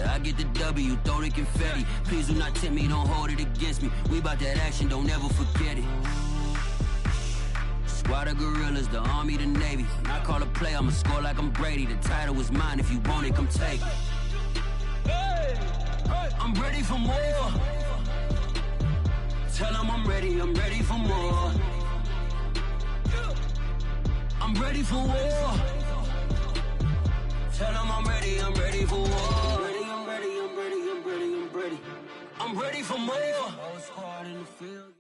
Yeah, I get the W, throw the confetti. Please do not tempt me, don't hold it against me. We about that action, don't ever forget it. Squad of gorillas, the army, the navy. When I call a play, I'ma score like I'm Brady. The title is mine, if you want it, come take it. I'm ready for more. Tell them I'm ready for more. I'm ready for war. Tell them I'm ready for war. I'm ready. I'm ready for more. Squad in the field.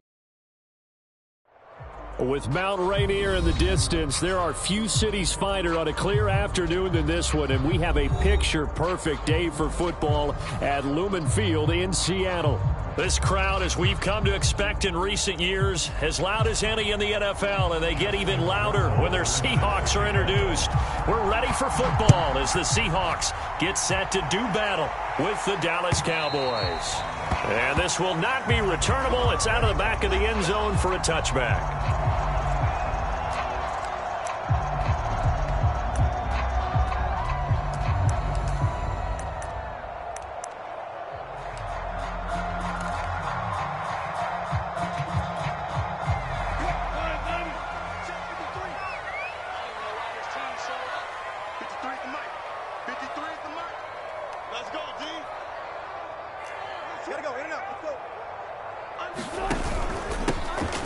With Mount Rainier in the distance, there are few cities finer on a clear afternoon than this one, and we have a picture-perfect day for football at Lumen Field in Seattle. This crowd, as we've come to expect in recent years, as loud as any in the NFL, and they get even louder when their Seahawks are introduced. We're ready for football as the Seahawks get set to do battle with the Dallas Cowboys. And this will not be returnable. It's out of the back of the end zone for a touchback.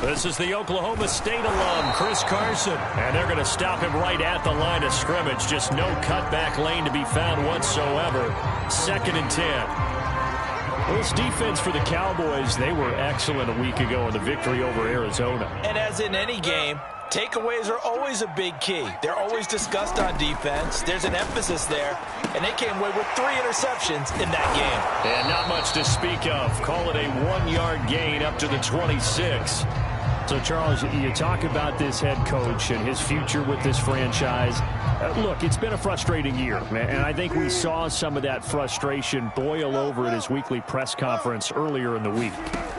This is the Oklahoma State alum, Chris Carson, and they're going to stop him right at the line of scrimmage. Just no cutback lane to be found whatsoever. 2nd and 10. Well, this defense for the Cowboys, they were excellent a week ago in the victory over Arizona. And as in any game, takeaways are always a big key. They're always discussed on defense. There's an emphasis there, and they came away with 3 interceptions in that game. And not much to speak of. Call it a 1-yard gain up to the 26. So, Charles, you talk about this head coach and his future with this franchise. Look, it's been a frustrating year, and I think we saw some of that frustration boil over at his weekly press conference earlier in the week.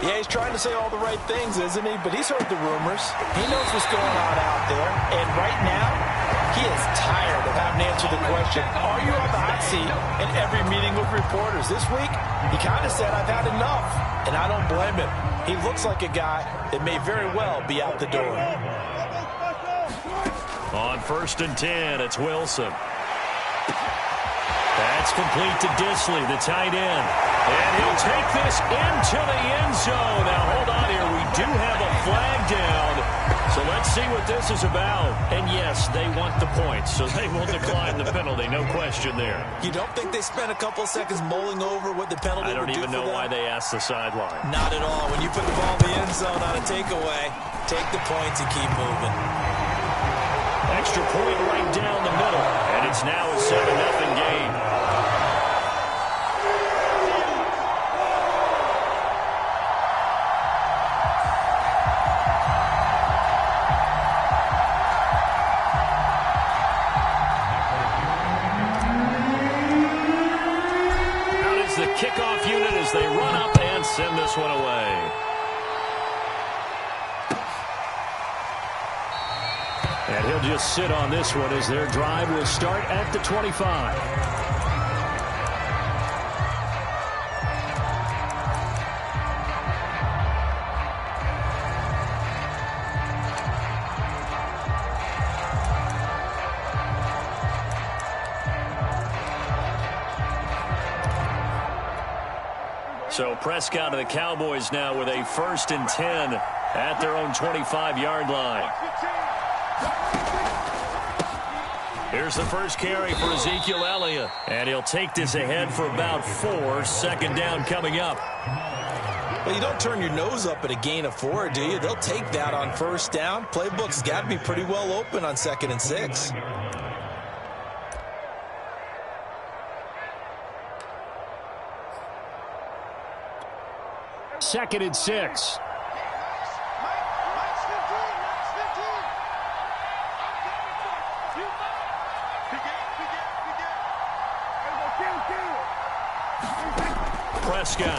Yeah, he's trying to say all the right things, isn't he? But he's heard the rumors. He knows what's going on out there. And right now, he is tired of having to answer the question, are you on the hot seat in every meeting with reporters? This week, he kind of said, I've had enough. And I don't blame him. He looks like a guy that may very well be out the door. On 1st and 10, it's Wilson. That's complete to Disley, the tight end. And he'll take this into the end zone. Now, hold on here. We do have a flag down. So let's see what this is about. And, yes, they want the points, so they will decline the penalty. No question there. You don't think they spent a couple of seconds mulling over what the penalty would do for them? I don't even know why they asked the sideline. Not at all. When you put the ball in the end zone on a takeaway, take the points and keep moving. Extra point right down the middle. And it's now a 7-0 game. Kickoff unit as they run up and send this one away. And he'll just sit on this one as their drive will start at the 25. So Prescott of the Cowboys now with a 1st and 10 at their own 25-yard line. Here's the first carry for Ezekiel Elliott. And he'll take this ahead for about 4. 2nd down coming up. Well, you don't turn your nose up at a gain of 4, do you? They'll take that on 1st down. Playbook's got to be pretty well open on 2nd and 6. Second and 6. Prescott.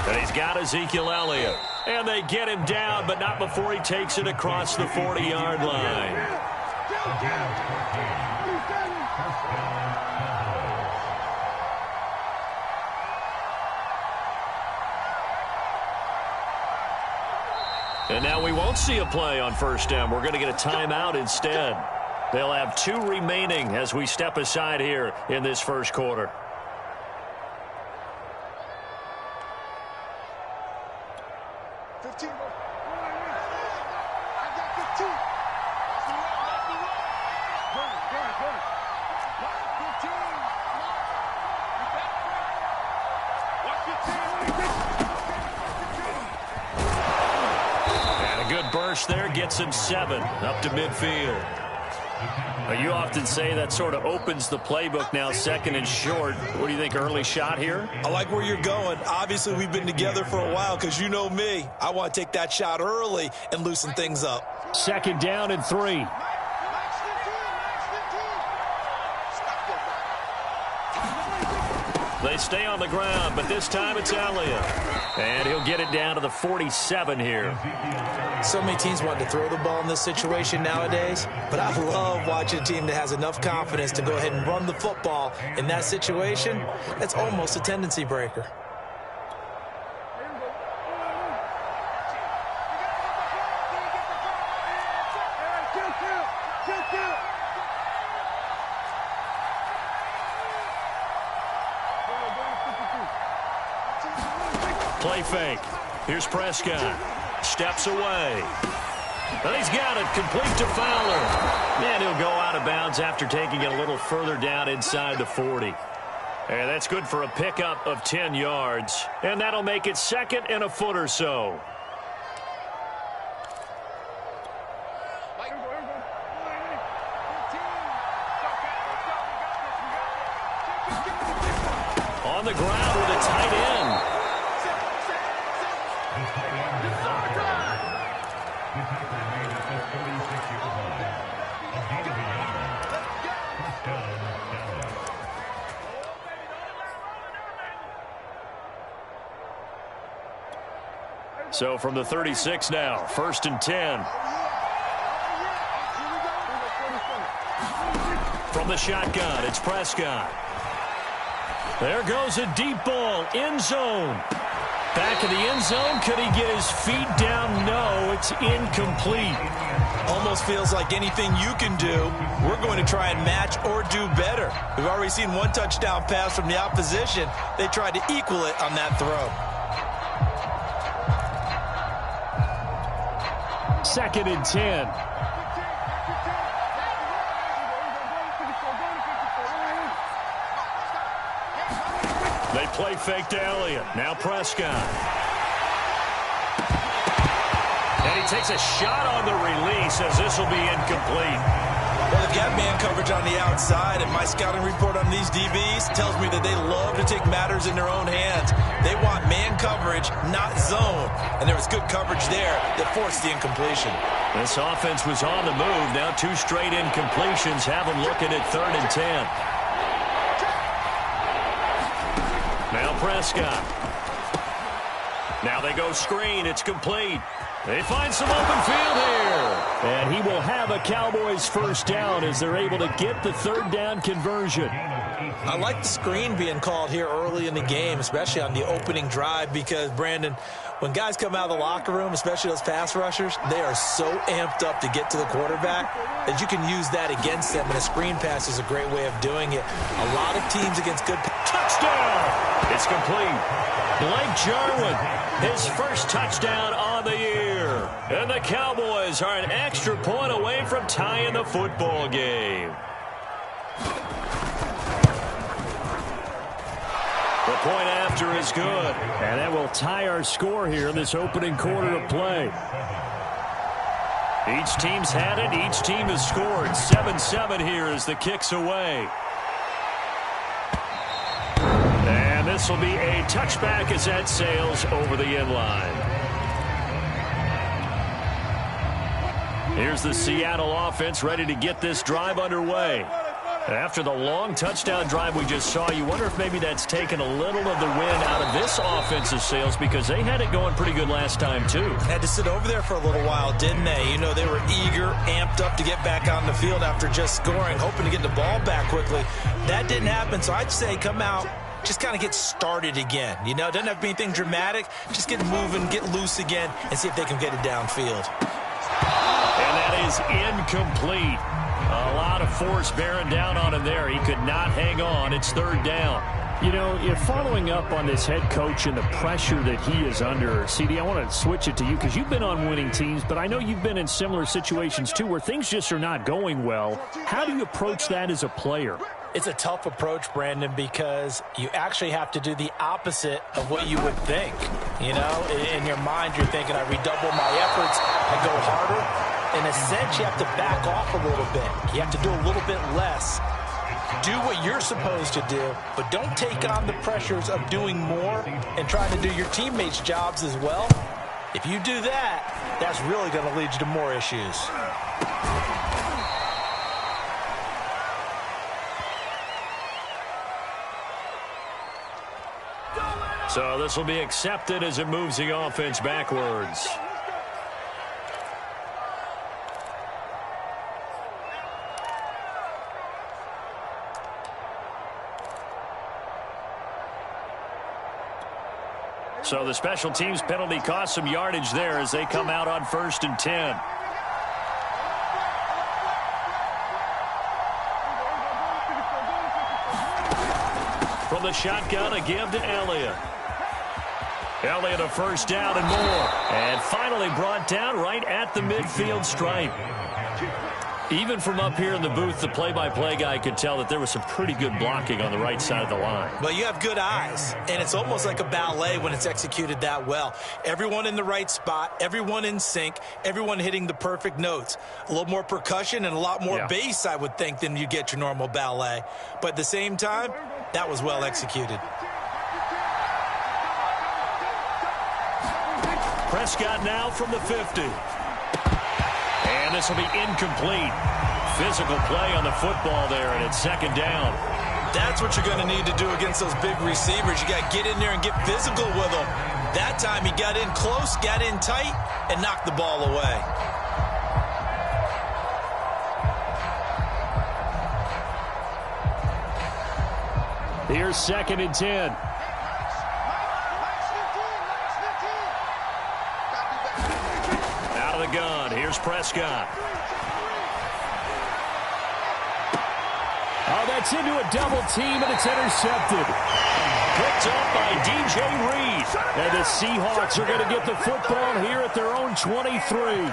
And he's got Ezekiel Elliott. And they get him down, but not before he takes it across the 40-yard line. And now we won't see a play on first down. We're going to get a timeout instead. They'll have 2 remaining as we step aside here in this first quarter. There gets him 7 up to midfield. You often say that sort of opens the playbook now, 2nd and short. What do you think, early shot here? I like where you're going. Obviously, we've been together for a while because you know me. I want to take that shot early and loosen things up. 2nd down and 3. They stay on the ground, but this time it's Elliott. And he'll get it down to the 47 here. So many teams want to throw the ball in this situation nowadays, but I love watching a team that has enough confidence to go ahead and run the football in that situation. That's almost a tendency breaker. Play fake. Here's Prescott. Steps away. And he's got it complete to Fowler. And he'll go out of bounds after taking it a little further down inside the 40. And that's good for a pickup of 10 yards. And that'll make it 2nd and a foot or so. On the ground with a tight end. So from the 36 now, 1st and 10. From the shotgun, it's Prescott. There goes a deep ball, end zone. Back in the end zone, could he get his feet down? No, it's incomplete. Almost feels like anything you can do, we're going to try and match or do better. We've already seen 1 touchdown pass from the opposition. They tried to equal it on that throw. 2nd and 10. They play fake to Elliott. Now Prescott. And he takes a shot on the release as this will be incomplete. Well, they've got man coverage on the outside, and my scouting report on these DBs tells me that they love to take matters in their own hands. They want man coverage, not zone. And there was good coverage there that forced the incompletion. This offense was on the move. Now 2 straight incompletions have them looking at 3rd and 10. Now Prescott. Now they go screen. It's complete. They find some open field here. And he will have a Cowboys first down as they're able to get the 3rd down conversion. I like the screen being called here early in the game, especially on the opening drive, because, Brandon, when guys come out of the locker room, especially those pass rushers, they are so amped up to get to the quarterback that you can use that against them, and a screen pass is a great way of doing it. A lot of teams against good touchdown. It's complete. Blake Jarwin, his first touchdown on the year. And the Cowboys are an extra point away from tying the football game. The point after is good. And that will tie our score here in this opening quarter of play. Each team's had it. Each team has scored. 7-7 here as the kick's away. And this will be a touchback as that sails over the end line. Here's the Seattle offense ready to get this drive underway. After the long touchdown drive we just saw, you wonder if maybe that's taken a little of the wind out of this offensive sails, because they had it going pretty good last time too. Had to sit over there for a little while, didn't they? You know, they were eager, amped up to get back on the field after just scoring, hoping to get the ball back quickly. That didn't happen, so I'd say come out, just kind of get started again. You know, it doesn't have to be anything dramatic. Just get moving, get loose again, and see if they can get it downfield. And that is incomplete. A lot of force bearing down on him there. He could not hang on. It's third down. You know, you're following up on this head coach and the pressure that he is under. CD, I want to switch it to you because you've been on winning teams, but I know you've been in similar situations too where things just are not going well. How do you approach that as a player? It's a tough approach, Brandon, because you actually have to do the opposite of what you would think. You know, in your mind, you're thinking, I redouble my efforts and go harder. In a sense, you have to back off a little bit. You have to do a little bit less. Do what you're supposed to do, but don't take on the pressures of doing more and trying to do your teammates' jobs as well. If you do that, that's really going to lead you to more issues. So this will be accepted as it moves the offense backwards. So the special teams penalty cost some yardage there as they come out on 1st and 10. From the shotgun, a give to Elliott. Elliott a first down and more. And finally brought down right at the midfield stripe. Even from up here in the booth, the play-by-play guy could tell that there was some pretty good blocking on the right side of the line. Well, you have good eyes, and it's almost like a ballet when it's executed that well. Everyone in the right spot, everyone in sync, everyone hitting the perfect notes. A little more percussion and a lot more bass, I would think, than you get your normal ballet. But at the same time, that was well executed. Prescott now from the 50. And this will be incomplete. Physical play on the football there, and it's second down. That's what you're going to need to do against those big receivers. You got to get in there and get physical with them. That time he got in close, got in tight, and knocked the ball away. Here's 2nd and 10. Out of the gun. Here's Prescott. Oh, that's into a double team, and it's intercepted. Picked up by DJ Reed. And the Seahawks are going to get the football here at their own 23.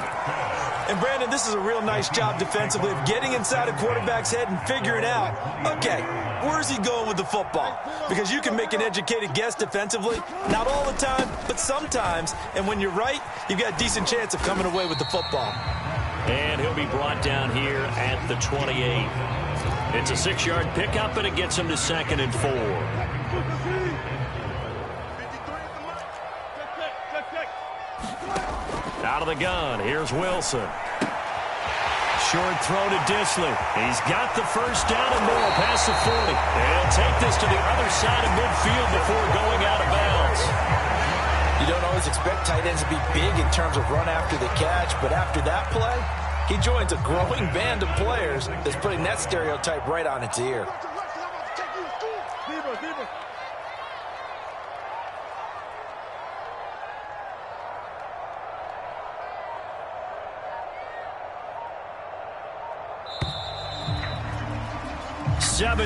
And, Brandon, this is a real nice job defensively of getting inside a quarterback's head and figuring out, okay, where's he going with the football? Because you can make an educated guess defensively, not all the time, but sometimes. And when you're right, you've got a decent chance of coming away with the football. And he'll be brought down here at the 28. It's a 6-yard pickup, and it gets him to 2nd and 4. Out of the gun, here's Wilson. Short throw to Disley. He's got the first down and more past the 40. And he'll take this to the other side of midfield before going out of bounds. You don't always expect tight ends to be big in terms of run after the catch, but after that play, he joins a growing band of players that's putting that stereotype right on its ear.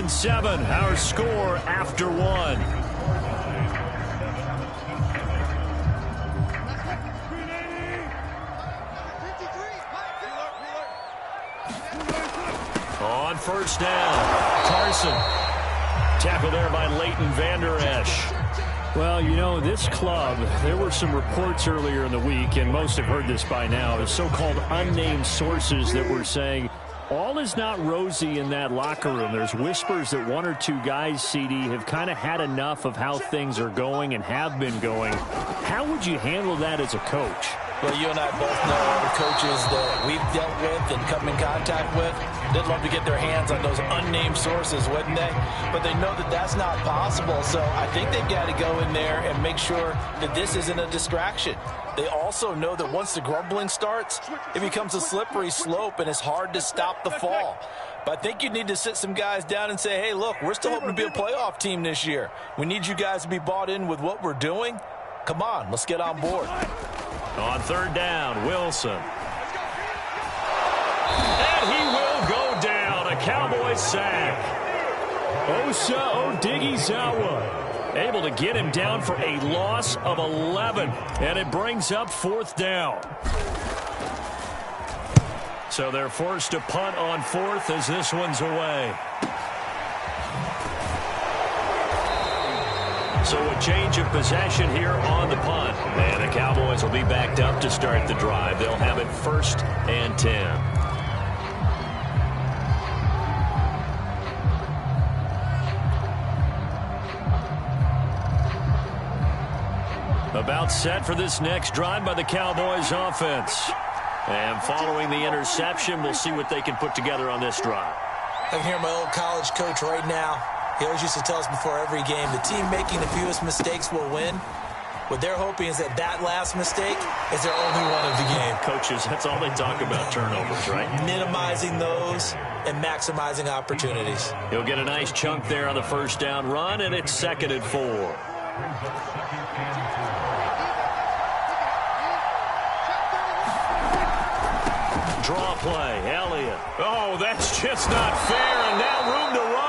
Seven, our score after one. On first down, Carson. Tackled there by Leighton Vander Esch. Well, you know, this club, there were some reports earlier in the week, and most have heard this by now, the so-called unnamed sources that were saying all is not rosy in that locker room. There's whispers that 1 or 2 guys, CD, have kind of had enough of how things are going and have been going. How would you handle that as a coach? Well, you and I both know the coaches that we've dealt with and come in contact with. They'd love to get their hands on those unnamed sources, wouldn't they? But they know that that's not possible. So I think they've got to go in there and make sure that this isn't a distraction. They also know that once the grumbling starts, it becomes a slippery slope and it's hard to stop the fall. But I think you need to sit some guys down and say, hey, look, we're still hoping to be a playoff team this year. We need you guys to be bought in with what we're doing. Come on, let's get on board. On third down, Wilson. And he will go down. A Cowboys sack. Osa Odighizuwa able to get him down for a loss of 11. And it brings up fourth down. So they're forced to punt on fourth as this one's away. So a change of possession here on the punt. And the Cowboys will be backed up to start the drive. They'll have it 1st and 10. About set for this next drive by the Cowboys offense. And following the interception, we'll see what they can put together on this drive. I can hear my old college coach right now. He always used to tell us before every game, the team making the fewest mistakes will win. What they're hoping is that last mistake is their only one of the game. Coaches, that's all they talk about, turnovers, right? Minimizing those and maximizing opportunities. He'll get a nice chunk there on the first down run, and it's 2nd and 4. Draw play, Elliott. Oh, that's just not fair, and now room to run.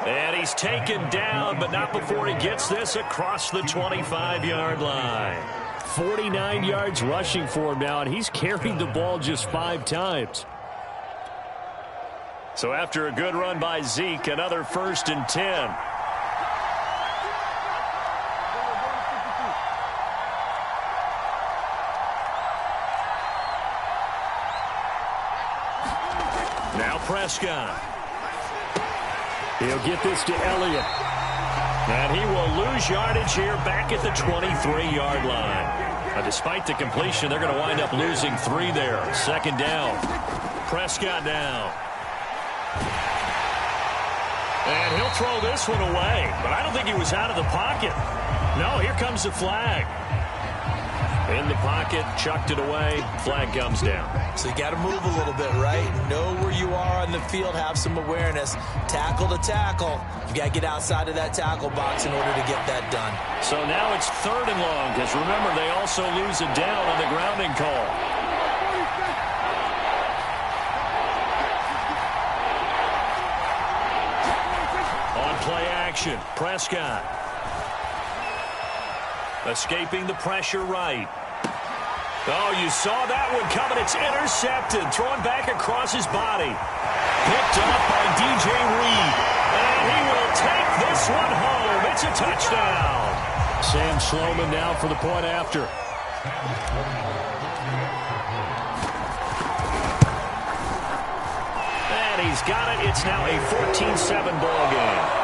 And he's taken down, but not before he gets this across the 25-yard line. 49 yards rushing for him now, and he's carried the ball just 5 times. So after a good run by Zeke, another 1st and 10. Now Prescott. He'll get this to Elliott. And he will lose yardage here back at the 23-yard line. Despite the completion, they're going to wind up losing 3 there. 2nd down. Prescott now. And he'll throw this one away. But I don't think he was out of the pocket. No, here comes the flag. In the pocket, chucked it away, flag comes down. So you got to move a little bit, right? Know where you are on the field, have some awareness. Tackle to tackle. You got to get outside of that tackle box in order to get that done. So now it's 3rd and long, because remember, they also lose a down on the grounding call. On play action, Prescott. Escaping the pressure right. Oh, you saw that one coming. It's intercepted. Thrown back across his body. Picked up by DJ Reed. And he will take this one home. It's a touchdown. Sam Sloman now for the point after. And he's got it. It's now a 14-7 ball game.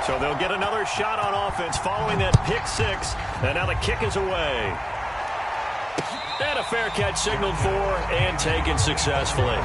So they'll get another shot on offense following that pick 6. And now the kick is away. And a fair catch signaled for and taken successfully.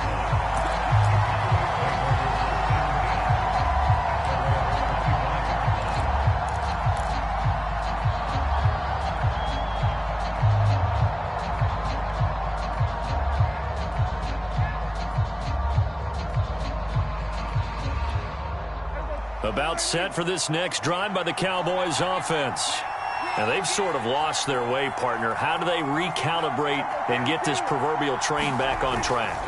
About set for this next drive by the Cowboys offense. And they've sort of lost their way, partner. How do they recalibrate and get this proverbial train back on track?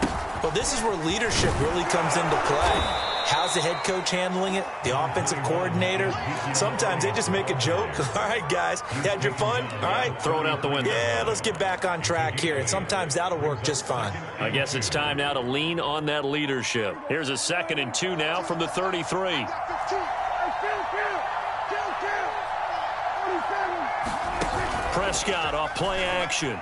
Well, this is where leadership really comes into play. How's the head coach handling it? The offensive coordinator? Sometimes they just make a joke. All right, guys, you had your fun? All right. Throw it out the window. Yeah, let's get back on track here. And sometimes that'll work just fine. I guess it's time now to lean on that leadership. Here's a 2nd and 2 now from the 33. Prescott off play action.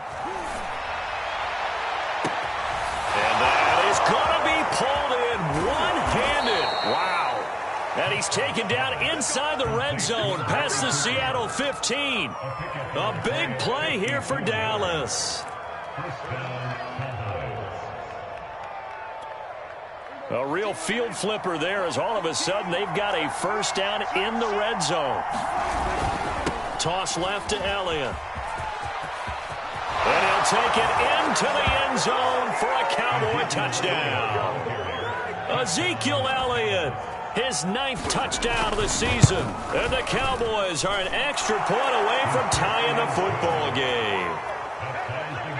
And that is going to be pulled in one-handed. Wow. And he's taken down inside the red zone past the Seattle 15. A big play here for Dallas. A real field flipper there as all of a sudden they've got a first down in the red zone. Toss left to Elliott. And he'll take it into the end zone for a Cowboy touchdown. Ezekiel Elliott, his 9th touchdown of the season. And the Cowboys are an extra point away from tying the football game.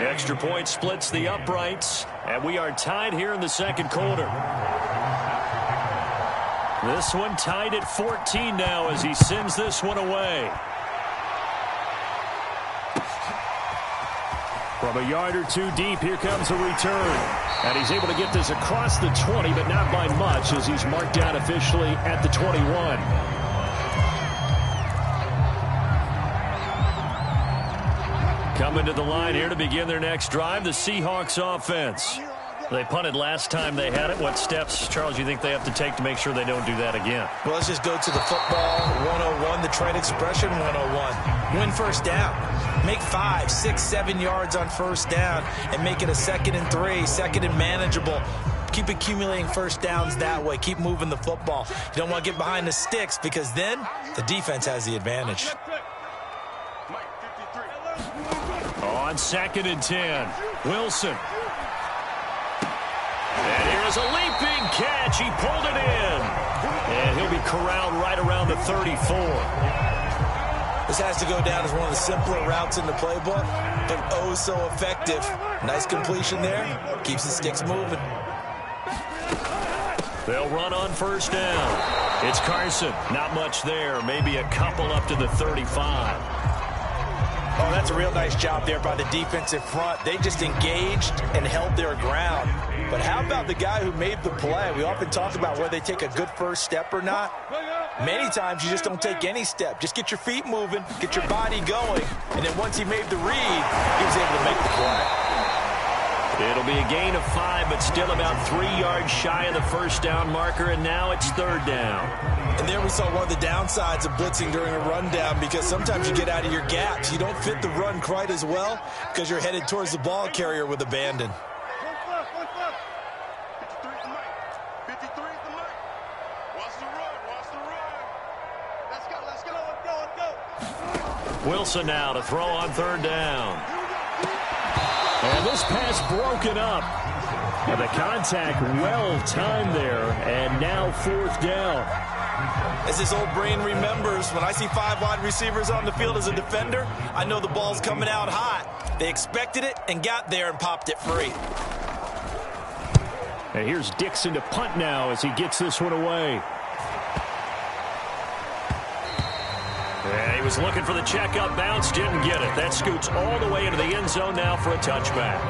Extra point splits the uprights, and we are tied here in the second quarter. This one tied at 14 now as he sends this one away. From a yard or two deep, here comes a return. And he's able to get this across the 20, but not by much as he's marked down officially at the 21. Coming to the line here to begin their next drive, the Seahawks offense. They punted last time they had it. What steps, Charles, you think they have to take to make sure they don't do that again? Well, let's just go to the football 101, the trade expression 101. Win first down. Make 5, 6, 7 yards on first down and make it a 2nd and 3, 2nd and manageable. Keep accumulating first downs that way. Keep moving the football. You don't want to get behind the sticks because then the defense has the advantage. On 2nd and 10, Wilson. And here's a leaping catch. He pulled it in. And he'll be corralled right around the 34. This has to go down as one of the simpler routes in the playbook, but oh so effective. Nice completion there. Keeps the sticks moving. They'll run on first down. It's Carson. Not much there. Maybe a couple up to the 35. Oh, that's a real nice job there by the defensive front. They just engaged and held their ground. But how about the guy who made the play? We often talk about whether they take a good first step or not. Many times you just don't take any step. Just get your feet moving, get your body going, and then once he made the read, he was able to make the play. It'll be a gain of 5, but still about 3 yards shy of the first down marker, and now it's 3rd down. And there we saw one of the downsides of blitzing during a rundown because sometimes you get out of your gaps. You don't fit the run quite as well because you're headed towards the ball carrier with abandon. Wilson now to throw on 3rd down. And this pass broken up. And the contact well timed there. And now 4th down. As this old brain remembers, when I see 5 wide receivers on the field as a defender, I know the ball's coming out hot. They expected it and got there and popped it free. And here's Dixon to punt now as he gets this one away. Yeah, he was looking for the checkup bounce, didn't get it. That scoots all the way into the end zone now for a touchback.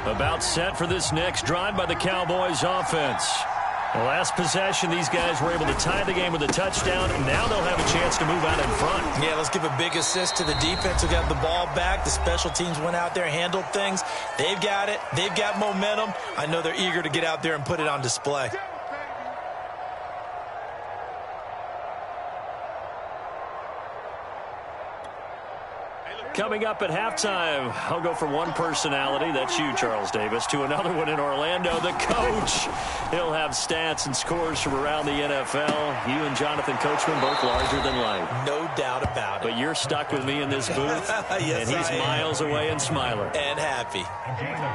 About set for this next drive by the Cowboys offense. The last possession, these guys were able to tie the game with a touchdown, and now they'll have a chance to move out in front. Yeah, let's give a big assist to the defense who got the ball back. The special teams went out there, handled things. They've got it. They've got momentum. I know they're eager to get out there and put it on display. Coming up at halftime, I'll go from one personality, that's you, Charles Davis, to another one in Orlando, the coach. He'll have stats and scores from around the NFL. You and Jonathan Coachman both larger than life. No doubt about it. But you're stuck with me in this booth, yes, and he's miles away and smiling. And happy.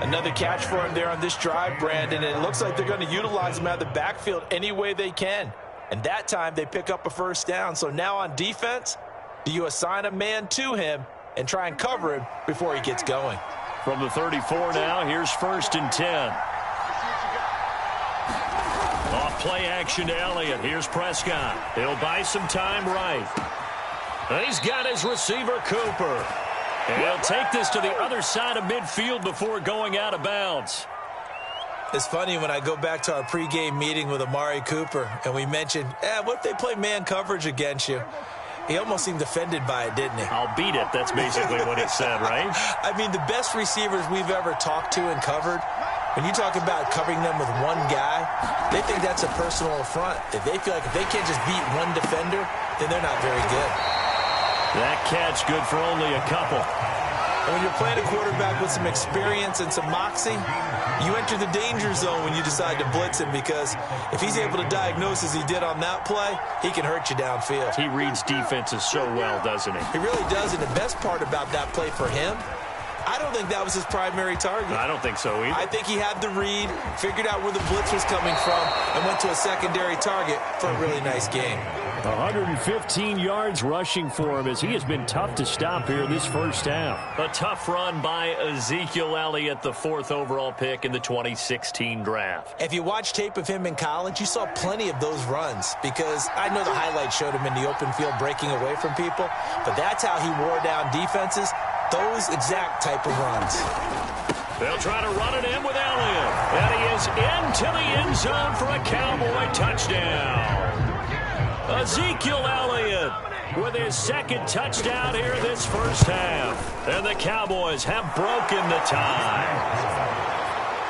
Another catch for him there on this drive, Brandon, and it looks like they're going to utilize him out of the backfield any way they can. And that time they pick up a first down. So now on defense, do you assign a man to him and try and cover him before he gets going? From the 34 now, here's 1st and 10. Off play action to Elliott. Here's Prescott. He'll buy some time right. He's got his receiver, Cooper. And he'll take this to the other side of midfield before going out of bounds. It's funny when I go back to our pregame meeting with Amari Cooper and we mentioned, what if they play man coverage against you? He almost seemed offended by it, didn't he? I'll beat it. That's basically what he said, right? I mean, the best receivers we've ever talked to and covered, when you talk about covering them with one guy, they think that's a personal affront. If they feel like if they can't just beat one defender, then they're not very good. That catch good for only a couple. And when you're playing a quarterback with some experience and some moxie, you enter the danger zone when you decide to blitz him, because if he's able to diagnose as he did on that play, he can hurt you downfield. He reads defenses so well, doesn't he? He really does, and the best part about that play for him, I don't think that was his primary target. I don't think so either. I think he had the read, figured out where the blitz was coming from, and went to a secondary target for a really nice game. 115 yards rushing for him as he has been tough to stop here this first half. A tough run by Ezekiel Elliott, the 4th overall pick in the 2016 draft. If you watch tape of him in college, you saw plenty of those runs, because I know the highlights showed him in the open field breaking away from people, but that's how he wore down defenses, those exact type of runs. They'll try to run it in with Elliott, and he is into the end zone for a Cowboy touchdown. Ezekiel Elliott with his 2nd touchdown here this first half. And the Cowboys have broken the tie.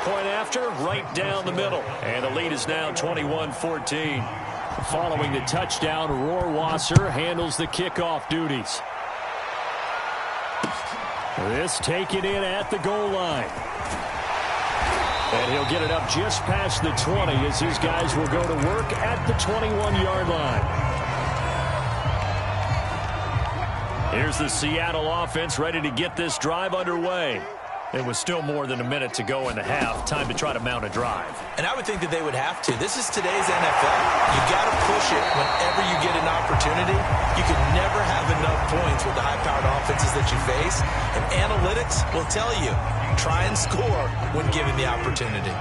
Point after, right down the middle. And the lead is now 21-14. Following the touchdown, Rohrwasser handles the kickoff duties. This taken in at the goal line. And he'll get it up just past the 20 as his guys will go to work at the 21-yard line. Here's the Seattle offense ready to get this drive underway. It was still more than a minute to go in the half. Time to try to mount a drive. And I would think that they would have to. This is today's NFL. You got to push it whenever you get an opportunity. You can never have enough points with the high-powered offenses that you face. And analytics will tell you, try and score when given the opportunity.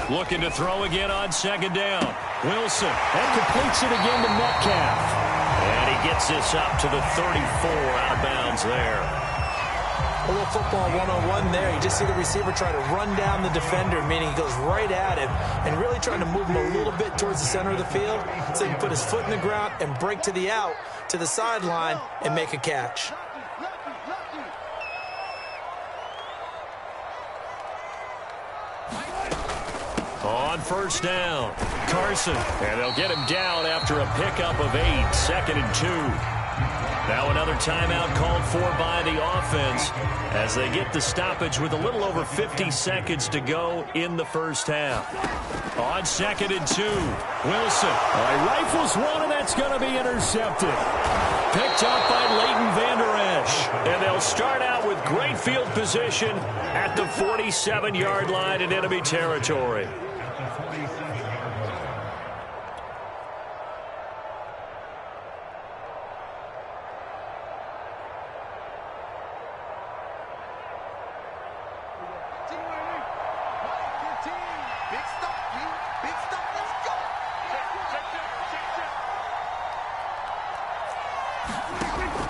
Looking to throw again on 2nd down. Wilson. And completes it again to Metcalf. And he gets this up to the 34, out of bounds there. A little football 101 there. You just see the receiver try to run down the defender, meaning he goes right at him and really trying to move him a little bit towards the center of the field so he can put his foot in the ground and break to the out, to the sideline, and make a catch. On 1st down, Carson. And they'll get him down after a pickup of 8, 2nd and 2. Now another timeout called for by the offense as they get the stoppage with a little over 50 seconds to go in the first half. On 2nd and 2, Wilson. He rifles one, and that's going to be intercepted. Picked up by Leighton Vander Esch. And they'll start out with great field position at the 47-yard line in enemy territory.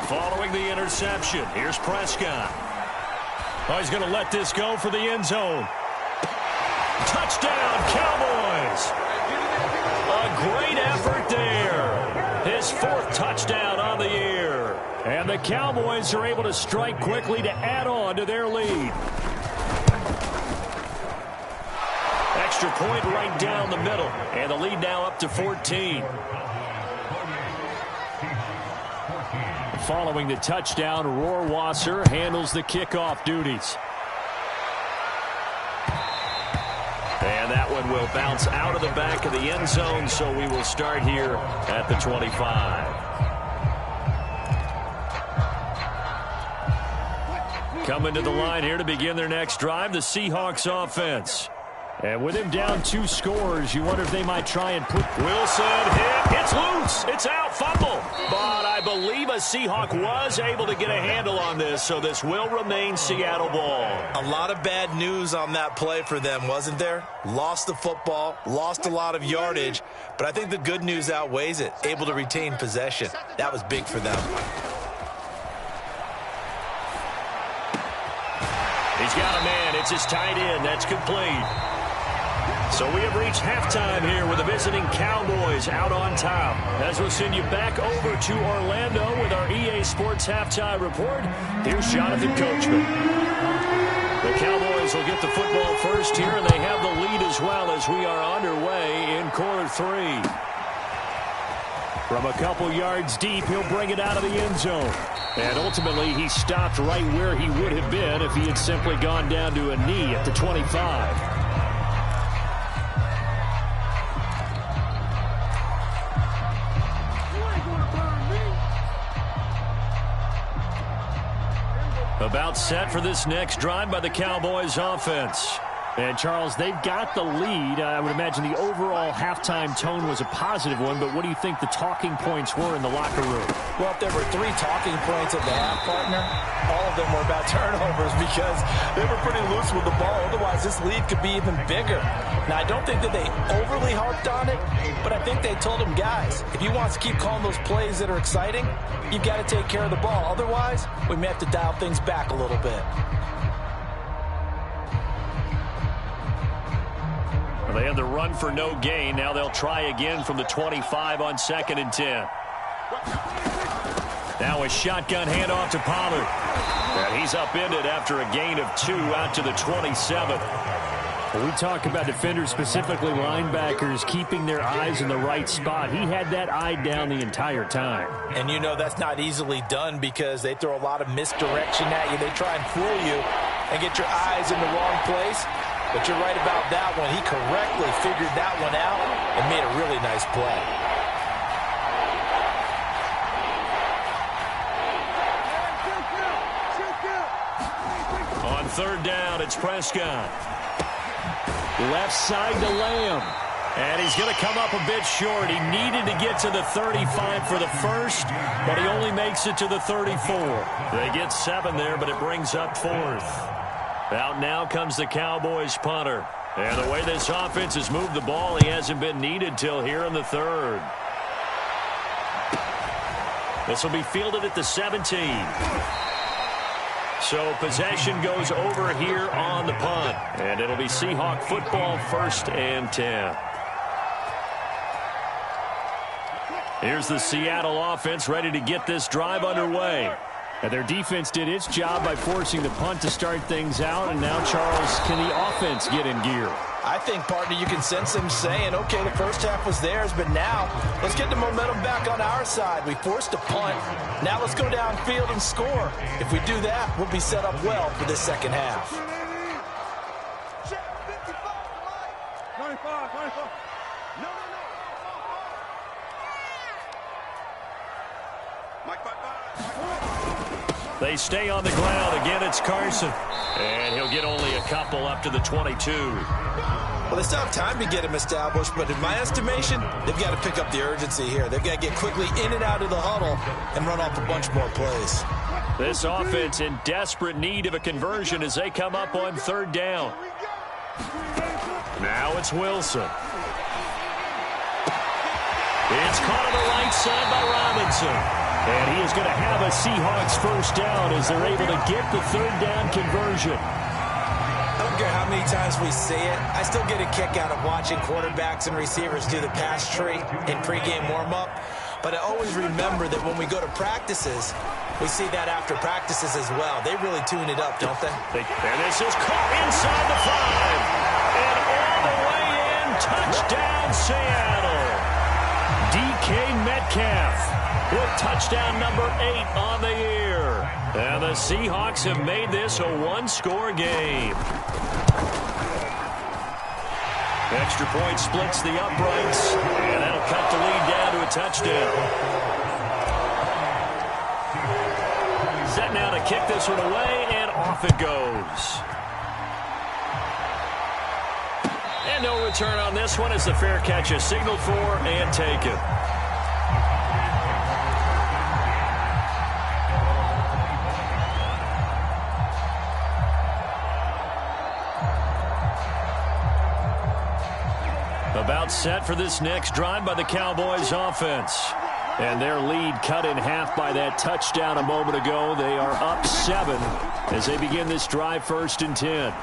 Following the interception, here's Prescott. Oh, he's going to let this go for the end zone. Touchdown, Cowboys! A great effort there. His 4th touchdown on the year. And the Cowboys are able to strike quickly to add on to their lead. Extra point right down the middle. And the lead now up to 14. Following the touchdown, Rohrwasser handles the kickoff duties. And that one will bounce out of the back of the end zone, so we will start here at the 25. Coming to the line here to begin their next drive, the Seahawks offense. And with him down 2 scores, you wonder if they might try and put... Wilson hit. It's loose. It's out. Fumble. But I believe a Seahawk was able to get a handle on this, so this will remain Seattle ball. A lot of bad news on that play for them, wasn't there? Lost the football, lost a lot of yardage, but I think the good news outweighs it. Able to retain possession. That was big for them. He's got a man. It's his tight end. That's complete. So we have reached halftime here with the visiting Cowboys out on top. As we'll send you back over to Orlando with our EA Sports Halftime Report, here's Jonathan Coachman. The Cowboys will get the football first here, and they have the lead as well as we are underway in quarter 3. From a couple yards deep, he'll bring it out of the end zone. And ultimately, he stopped right where he would have been if he had simply gone down to a knee at the 25. About set for this next drive by the Cowboys offense. And, Charles, they've got the lead. I would imagine the overall halftime tone was a positive one, but what do you think the talking points were in the locker room? Well, if there were 3 talking points at the half, partner, all of them were about turnovers because they were pretty loose with the ball. Otherwise, this lead could be even bigger. Now, I don't think that they overly harped on it, but I think they told them, guys, if you want to keep calling those plays that are exciting, you've got to take care of the ball. Otherwise, we may have to dial things back a little bit. They had the run for no gain. Now they'll try again from the 25 on 2nd and 10. Now a shotgun handoff to Pollard. And he's upended after a gain of 2 out to the 27. When we talk about defenders, specifically linebackers, keeping their eyes in the right spot, he had that eye down the entire time. And you know that's not easily done because they throw a lot of misdirection at you. They try and fool you and get your eyes in the wrong place. But you're right about that one. He correctly figured that one out and made a really nice play. On 3rd down, it's Prescott. Left side to Lamb. And he's going to come up a bit short. He needed to get to the 35 for the first, but he only makes it to the 34. They get 7 there, but it brings up 4th. Out now comes the Cowboys punter. And the way this offense has moved the ball, he hasn't been needed till here in the 3rd. This will be fielded at the 17. So possession goes over here on the punt. And it'll be Seahawk football 1st and 10. Here's the Seattle offense ready to get this drive underway. And their defense did its job by forcing the punt to start things out. And now, Charles, can the offense get in gear? I think, partner, you can sense them saying, okay, the first half was theirs, but now let's get the momentum back on our side. We forced a punt. Now let's go downfield and score. If we do that, we'll be set up well for this second half. 25. No. They stay on the ground. Again, it's Carson. And he'll get only a couple up to the 22. Well, they still have time to get him established, but in my estimation, they've got to pick up the urgency here. They've got to get quickly in and out of the huddle and run off a bunch more plays. This offense in desperate need of a conversion as they come up on 3rd down. Now it's Wilson. It's caught on the right side by Robinson. And he is going to have a Seahawks first down as they're able to get the 3rd down conversion. I don't care how many times we say it, I still get a kick out of watching quarterbacks and receivers do the pass tree in pregame warm-up. But I always remember that when we go to practices, we see that after practices as well. They really tune it up, don't they? And this is caught inside the 5. And all the way in, touchdown Seattle. DK Metcalf with touchdown number 8 on the year. And the Seahawks have made this a one-score game. Extra point splits the uprights, and that'll cut the lead down to a touchdown. Set now to kick this one away, and off it goes. And no return on this one as the fair catch is signaled for and taken. About set for this next drive by the Cowboys offense. And their lead cut in half by that touchdown a moment ago. They are up 7 as they begin this drive, 1st and 10.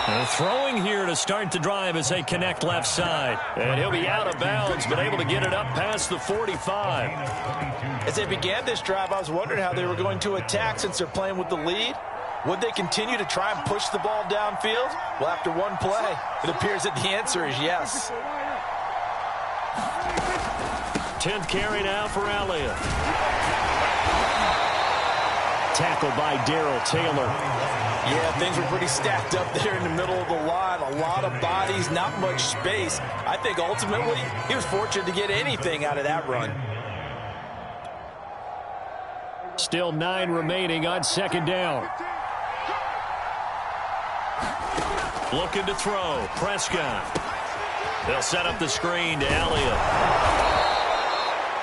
They're throwing here to start the drive as they connect left side. And he'll be out of bounds, but able to get it up past the 45. As they began this drive, I was wondering how they were going to attack since they're playing with the lead. Would they continue to try and push the ball downfield? Well, after one play, it appears that the answer is yes. 10th carry now for Elliott. Tackled by Darrell Taylor. Yeah, things were pretty stacked up there in the middle of the line. A lot of bodies, not much space. I think ultimately he was fortunate to get anything out of that run. Still 9 remaining on 2nd down. Looking to throw. Prescott. They'll set up the screen to Elliott.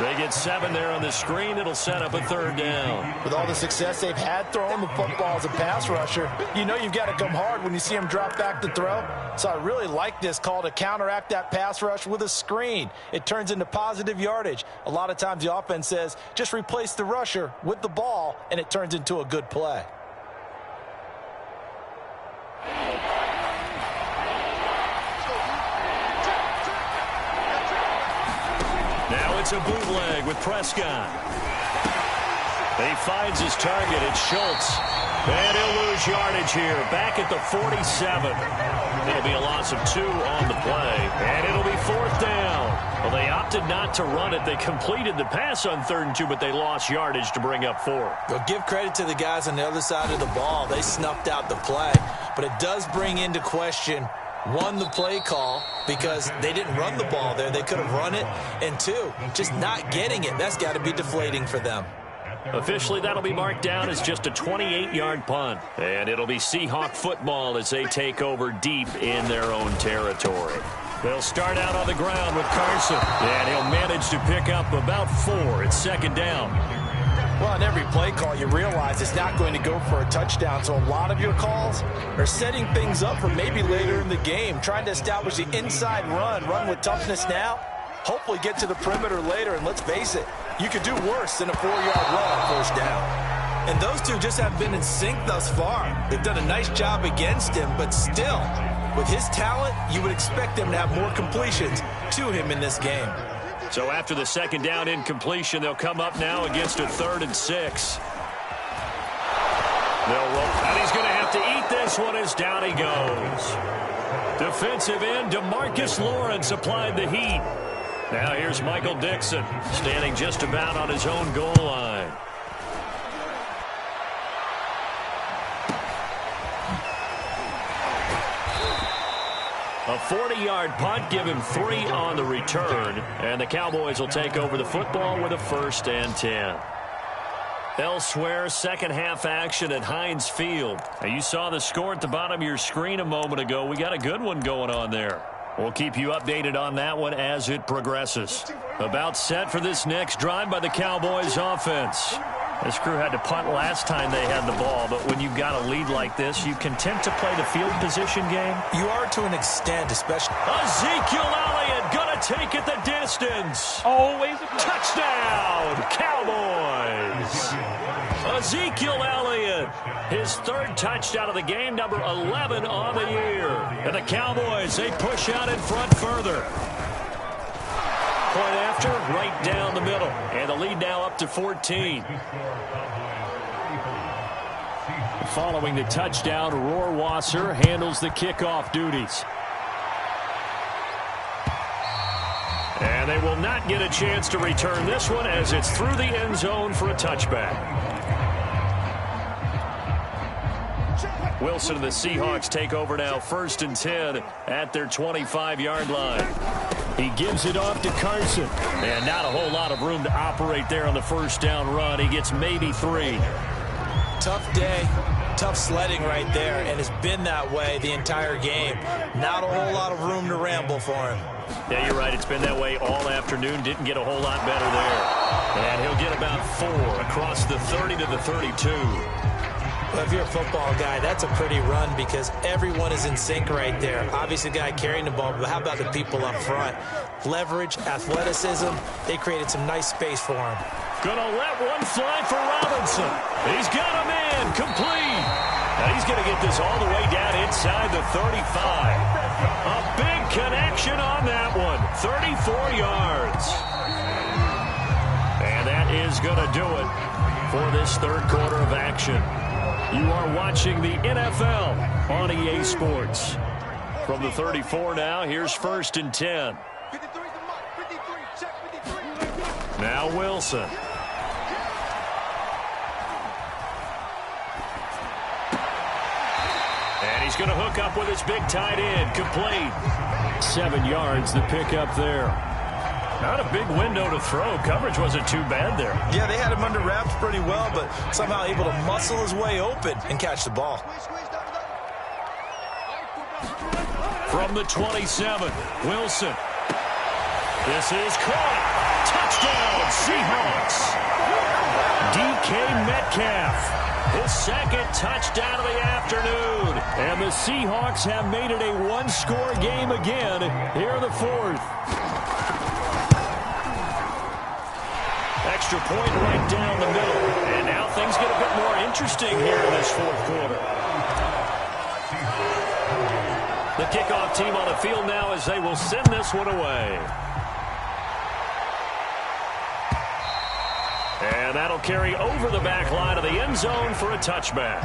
They get 7 there on the screen. It'll set up a 3rd down. With all the success they've had throwing the football as a pass rusher, you know you've got to come hard when you see him drop back to throw. So I really like this call to counteract that pass rush with a screen. It turns into positive yardage. A lot of times the offense says, just replace the rusher with the ball, and it turns into a good play. It's a bootleg with Prescott. He finds his target. It's Schultz. And he'll lose yardage here. Back at the 47. It'll be a loss of 2 on the play. And it'll be 4th down. Well, they opted not to run it. They completed the pass on 3rd and 2, but they lost yardage to bring up 4. Well, give credit to the guys on the other side of the ball. They snuffed out the play. But it does bring into question, 1, the play call, because they didn't run the ball there. They could have run it. And 2, just not getting it. That's got to be deflating for them. Officially, that'll be marked down as just a 28-yard punt. And it'll be Seahawk football as they take over deep in their own territory. They'll start out on the ground with Carson. And he'll manage to pick up about 4. It's 2nd down. Well, on every play call, you realize it's not going to go for a touchdown. So a lot of your calls are setting things up for maybe later in the game, trying to establish the inside run with toughness now, hopefully get to the perimeter later. And let's face it, you could do worse than a 4-yard run on 1st down. And those two just have been in sync thus far. They've done a nice job against him, but still, with his talent, you would expect them to have more completions to him in this game. So after the 2nd down incompletion, they'll come up now against a 3rd and 6. They'll roll, and he's going to have to eat this one as down he goes. Defensive end DeMarcus Lawrence applied the heat. Now here's Michael Dixon, standing just about on his own goal line. A 40-yard punt, give him 3 on the return. And the Cowboys will take over the football with a 1st and 10. Elsewhere, second half action at Heinz Field. Now, you saw the score at the bottom of your screen a moment ago. We got a good one going on there. We'll keep you updated on that one as it progresses. About set for this next drive by the Cowboys offense. This crew had to punt last time they had the ball, but when you've got a lead like this, you content to play the field position game? You are to an extent, especially. Ezekiel Elliott gonna take it the distance. Always a touchdown, Cowboys. Ezekiel Elliott, his 3rd touchdown of the game, number 11 on the year. And the Cowboys, they push out in front further. Point after, right down the middle. And the lead now up to 14. Following the touchdown, Rohrwasser handles the kickoff duties. And they will not get a chance to return this one as it's through the end zone for a touchback. Wilson and the Seahawks take over now, 1st and 10 at their 25-yard line. He gives it off to Carson. And not a whole lot of room to operate there on the 1st down run. He gets maybe 3. Tough day, tough sledding right there, and it's been that way the entire game. Not a whole lot of room to ramble for him. Yeah, you're right. It's been that way all afternoon. Didn't get a whole lot better there. And he'll get about 4 across the 30 to the 32. If you're a football guy, that's a pretty run because everyone is in sync right there. Obviously, the guy carrying the ball, but how about the people up front? Leverage, athleticism, they created some nice space for him. Gonna let one fly for Robinson. He's got a man complete. Now he's going to get this all the way down inside the 35. A big connection on that one. 34 yards. And that is going to do it for this third quarter of action. You are watching the NFL on EA Sports. From the 34 now, here's 1st and 10. Now Wilson. And he's going to hook up with his big tight end. Complete. 7 yards, the pickup there. Not a big window to throw. Coverage wasn't too bad there. Yeah, they had him under wraps pretty well, but somehow able to muscle his way open and catch the ball. From the 27, Wilson. This is caught. Touchdown, Seahawks. DK Metcalf. His second touchdown of the afternoon. And the Seahawks have made it a one-score game again here in the fourth. Extra point right down the middle. And now things get a bit more interesting here in this fourth quarter. The kickoff team on the field now as they will send this one away. And that'll carry over the back line of the end zone for a touchback.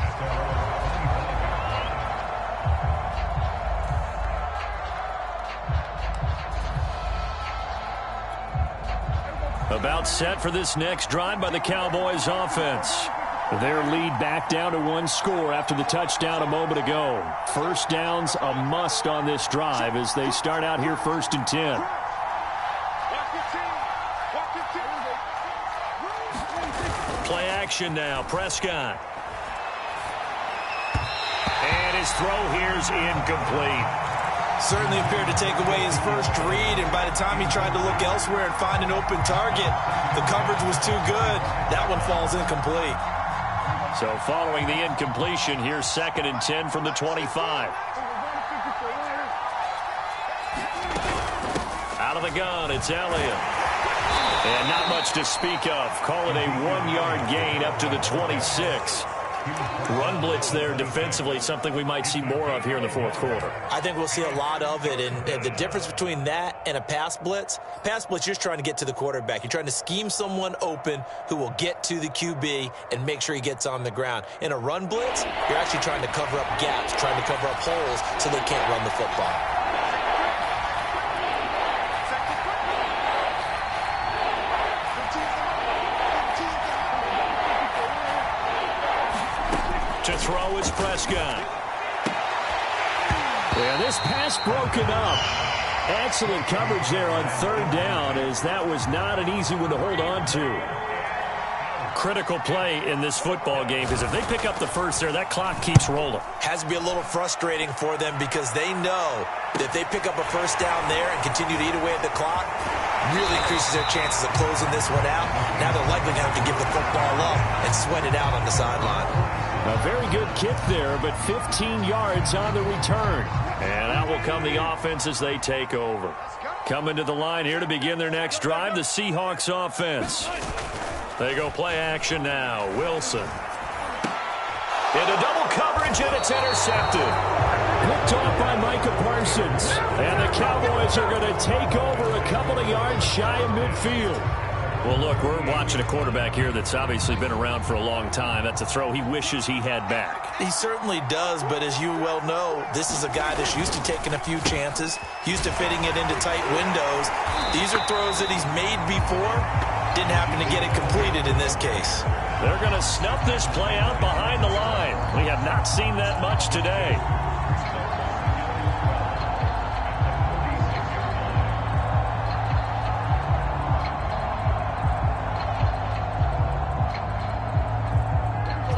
About set for this next drive by the Cowboys offense. Their lead back down to one score after the touchdown a moment ago. First down's a must on this drive as they start out here 1st and 10. Play action now. Prescott. And his throw here's incomplete. Certainly appeared to take away his first read, and by the time he tried to look elsewhere and find an open target, the coverage was too good. That one falls incomplete. So following the incompletion, here's 2nd and 10 from the 25. Out of the gun, it's Elliott. And not much to speak of. Call it a 1-yard gain up to the 26. Run blitz there defensively, something we might see more of here in the fourth quarter. I think we'll see a lot of it, and the difference between that and a pass blitz, you're just trying to get to the quarterback. You're trying to scheme someone open who will get to the QB and make sure he gets on the ground. In a run blitz, you're actually trying to cover up gaps, trying to cover up holes so they can't run the football. To throw is Prescott. Yeah, this pass broken up. Excellent coverage there on 3rd down, as that was not an easy one to hold on to. Critical play in this football game, because if they pick up the first there, that clock keeps rolling. Has to be a little frustrating for them because they know that if they pick up a first down there and continue to eat away at the clock, really increases their chances of closing this one out. Now they're likely going to have to give the football up and sweat it out on the sideline. A very good kick there, but 15 yards on the return. And out will come the offense as they take over. Coming to the line here to begin their next drive, the Seahawks offense. They go play action now. Wilson. Into double coverage, and it's intercepted. Picked off by Micah Parsons. And the Cowboys are going to take over a couple of yards shy of midfield. Well, look, we're watching a quarterback here that's obviously been around for a long time. That's a throw he wishes he had back. He certainly does, but as you well know, this is a guy that's used to taking a few chances, used to fitting it into tight windows. These are throws that he's made before. Didn't happen to get it completed in this case. They're going to snuff this play out behind the line. We have not seen that much today.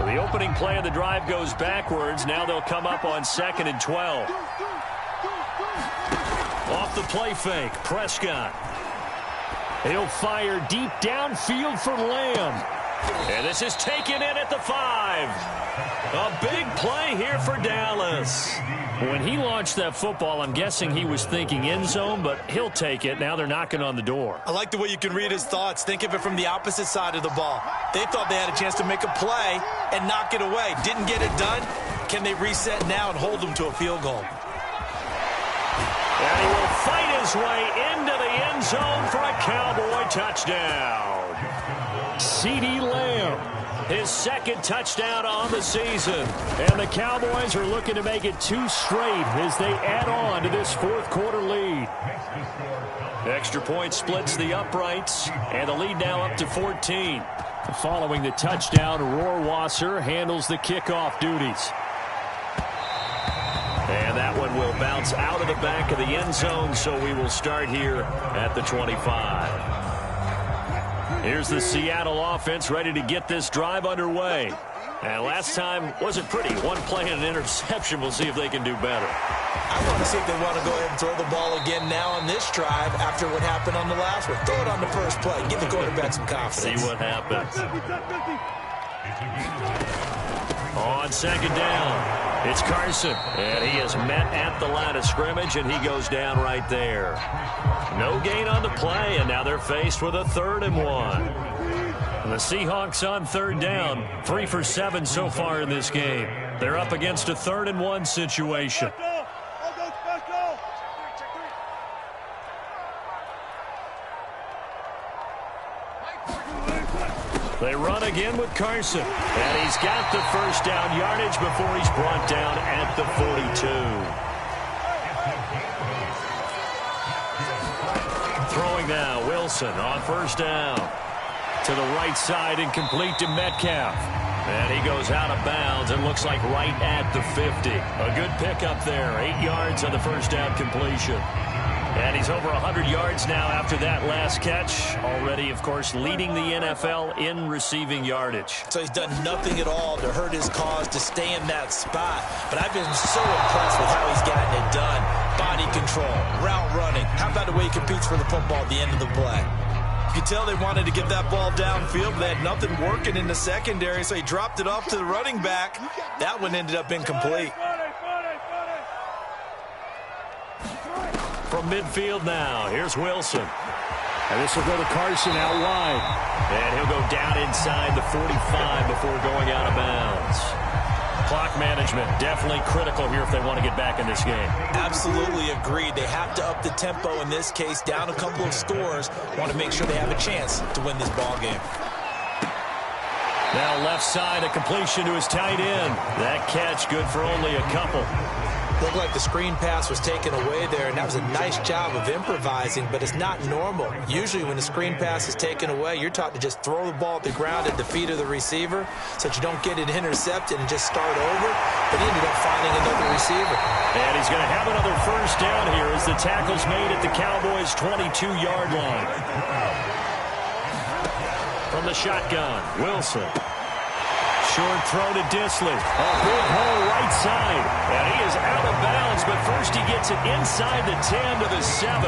The opening play of the drive goes backwards. Now they'll come up on 2nd and 12. Off the play fake, Prescott. He'll fire deep downfield for Lamb. And this is taken in at the 5. A big play here for Dallas. When he launched that football, I'm guessing he was thinking end zone, but he'll take it. Now they're knocking on the door. I like the way you can read his thoughts. Think of it from the opposite side of the ball. They thought they had a chance to make a play and knock it away. Didn't get it done. Can they reset now and hold them to a field goal? And he will fight his way into the end zone for a Cowboy touchdown. CeeDee Lamb, his second touchdown on the season. And the Cowboys are looking to make it 2 straight as they add on to this fourth quarter lead. Extra point splits the uprights, and the lead now up to 14. Following the touchdown, Rohrwasser handles the kickoff duties. And that one will bounce out of the back of the end zone, so we will start here at the 25. Here's the Seattle offense ready to get this drive underway. And last time wasn't pretty. One play and an interception. We'll see if they can do better. I want to see if they want to go ahead and throw the ball again now on this drive after what happened on the last one. Throw it on the first play. Give the quarterback some confidence. See what happens. On second down, it's Carson. And he is met at the line of scrimmage, and he goes down right there. No gain on the play, and now they're faced with a 3rd and 1. The Seahawks on 3rd down, 3 for 7 so far in this game. They're up against a 3rd and 1 situation. They run again with Carson. And he's got the first down yardage before he's brought down at the 42. Throwing now, Wilson on first down. To the right side and complete to Metcalf. And he goes out of bounds and looks like right at the 50. A good pickup there. 8 yards on the first down completion. And he's over 100 yards now after that last catch. Already, of course, leading the NFL in receiving yardage. So he's done nothing at all to hurt his cause, to stay in that spot. But I've been so impressed with how he's gotten it done. Body control, route running. How about the way he competes for the football at the end of the play? You could tell they wanted to get that ball downfield. They had nothing working in the secondary, so he dropped it off to the running back. That one ended up incomplete. From midfield now, here's Wilson. And this will go to Carson out wide. And he'll go down inside the 45 before going out of bounds. Clock management, definitely critical here if they want to get back in this game. Absolutely agreed. They have to up the tempo in this case, down a couple of scores. Want to make sure they have a chance to win this ball game. Now left side, a completion to his tight end. That catch good for only a couple. Looked like the screen pass was taken away there, and that was a nice job of improvising, but it's not normal. Usually when the screen pass is taken away, you're taught to just throw the ball at the ground at the feet of the receiver so that you don't get it intercepted and just start over, but he ended up finding another receiver. And he's going to have another first down here as the tackle's made at the Cowboys' 22-yard line. From the shotgun, Wilson. Short throw to Disley. A big hole right side. And he is out of bounds, but first he gets it inside the 10 to the 7.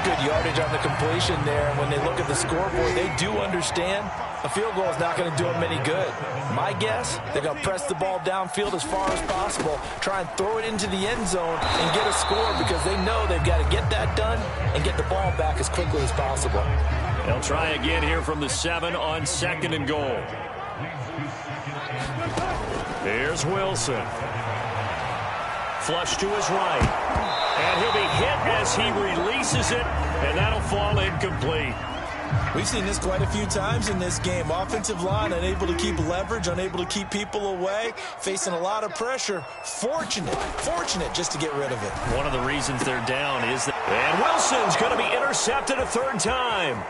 Good yardage on the completion there. When they look at the scoreboard, they do understand a field goal is not going to do them any good. My guess, they're going to press the ball downfield as far as possible, try and throw it into the end zone and get a score because they know they've got to get that done and get the ball back as quickly as possible. They'll try again here from the 7 on 2nd and goal. Here's Wilson. Flush to his right. And he'll be hit as he releases it, and that'll fall incomplete. We've seen this quite a few times in this game. Offensive line unable to keep leverage, unable to keep people away, facing a lot of pressure. Fortunate just to get rid of it. One of the reasons they're down is that... And Wilson's going to be intercepted a 3rd time.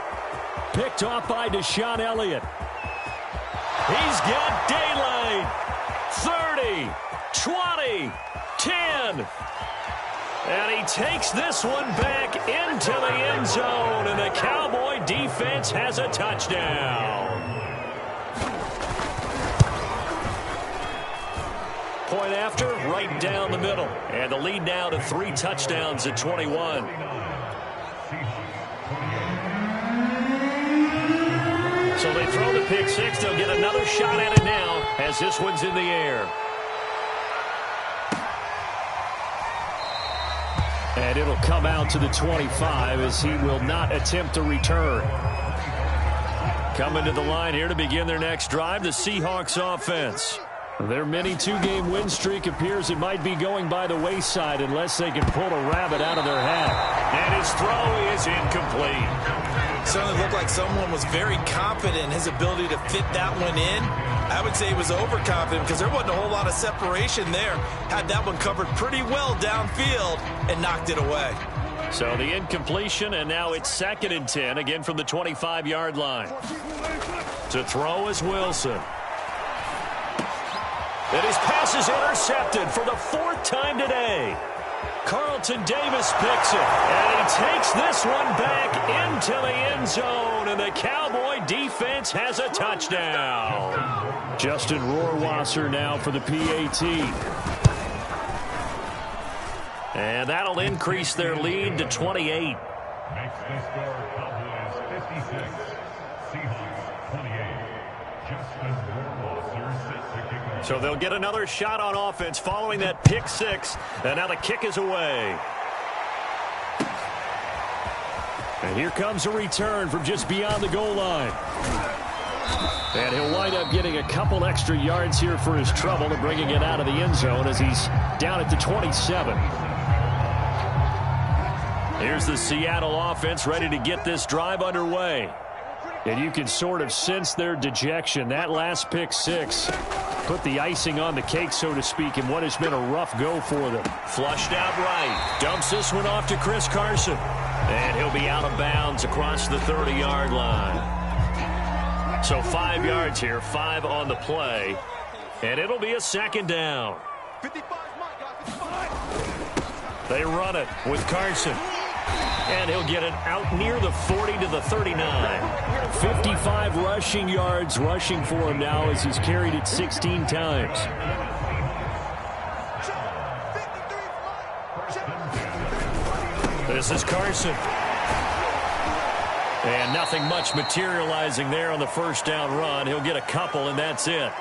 Picked off by Deshaun Elliott. He's got daylight. 30, 20, 10. And he takes this one back into the end zone, and the Cowboy defense has a touchdown. Point after, right down the middle. And the lead now to 3 touchdowns at 21. So they throw the pick six. They'll get another shot at it now as this one's in the air. And it'll come out to the 25 as he will not attempt to return. Coming to the line here to begin their next drive, the Seahawks offense. Their mini two-game win streak appears it might be going by the wayside unless they can pull a rabbit out of their hat. And his throw is incomplete. Certainly looked like someone was very confident in his ability to fit that one in. I would say he was overconfident because there wasn't a whole lot of separation there. Had that one covered pretty well downfield and knocked it away. So the incompletion, and now it's 2nd and 10, again from the 25-yard line. To throw is Wilson. And his pass is intercepted for the 4th time today. Carlton Davis picks it, and he takes this one back into the end zone, and the Cowboy defense has a touchdown. Justin Rohrwasser now for the PAT. And that'll increase their lead to 28. Makes the score Cowboys 56, Seahawks 28. Justin Rohrwasser set to kick off. So they'll get another shot on offense following that pick six. And now the kick is away. And here comes a return from just beyond the goal line. And he'll wind up getting a couple extra yards here for his trouble and bringing it out of the end zone as he's down at the 27. Here's the Seattle offense ready to get this drive underway. And you can sort of sense their dejection. That last pick six put the icing on the cake, so to speak, in what has been a rough go for them. Flushed out right. Dumps this one off to Chris Carson. And he'll be out of bounds across the 30-yard line. So 5 yards here, 5 on the play. And it'll be a 2nd down. They run it with Carson. And he'll get it out near the 40 to the 39. 55 rushing yards rushing for him now as he's carried it 16 times. This is Carson. And nothing much materializing there on the 1st down run. He'll get a couple, and that's it.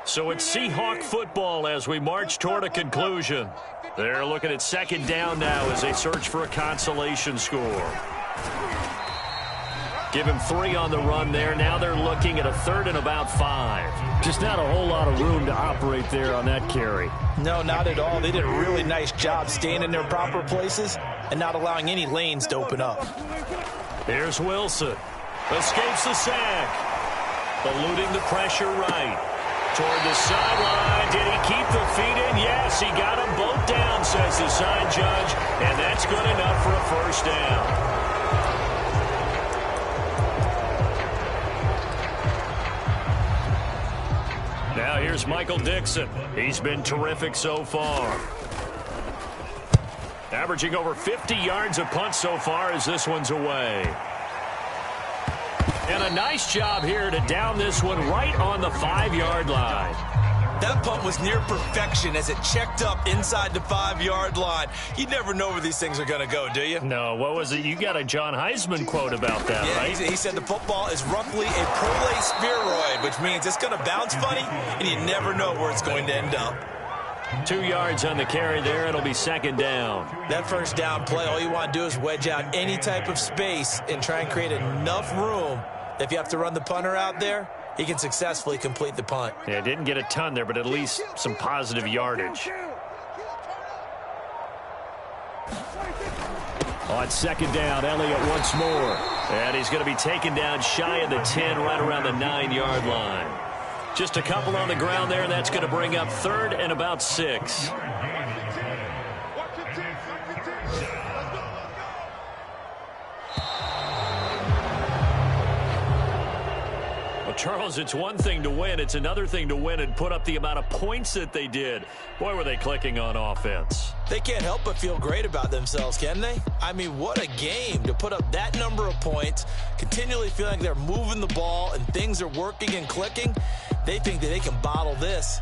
So it's Seahawk football as we march toward a conclusion. They're looking at 2nd down now as they search for a consolation score. Give him 3 on the run there. Now they're looking at a 3rd and about 5. Just not a whole lot of room to operate there on that carry. No, not at all. They did a really nice job staying in their proper places and not allowing any lanes to open up. Here's Wilson. Escapes the sack. Eluding the pressure right. Toward the sideline. Did he keep the feet in? Yes, he got them both down, says the side judge. And that's good enough for a 1st down. Now here's Michael Dixon. He's been terrific so far. Averaging over 50 yards a punt so far as this one's away. And a nice job here to down this one right on the 5-yard line. That punt was near perfection as it checked up inside the 5-yard line. You never know where these things are going to go, do you? No, what was it? You got a John Heisman quote about that, yeah, right? He said the football is roughly a prolate spheroid, which means it's going to bounce funny, and you never know where it's going to end up. 2 yards on the carry there. It'll be 2nd down. That 1st down play, all you want to do is wedge out any type of space and try and create enough room. If you have to run the punter out there, he can successfully complete the punt. Yeah, didn't get a ton there, but at least some positive yardage. On 2nd down, Elliott once more. And he's going to be taken down shy of the 10, right around the 9-yard line. Just a couple on the ground there, and that's going to bring up 3rd and about 6. Charles, it's one thing to win. It's another thing to win and put up the amount of points that they did. Boy, were they clicking on offense. They can't help but feel great about themselves, can they? I mean, what a game to put up that number of points, continually feeling like they're moving the ball and things are working and clicking. They think that they can bottle this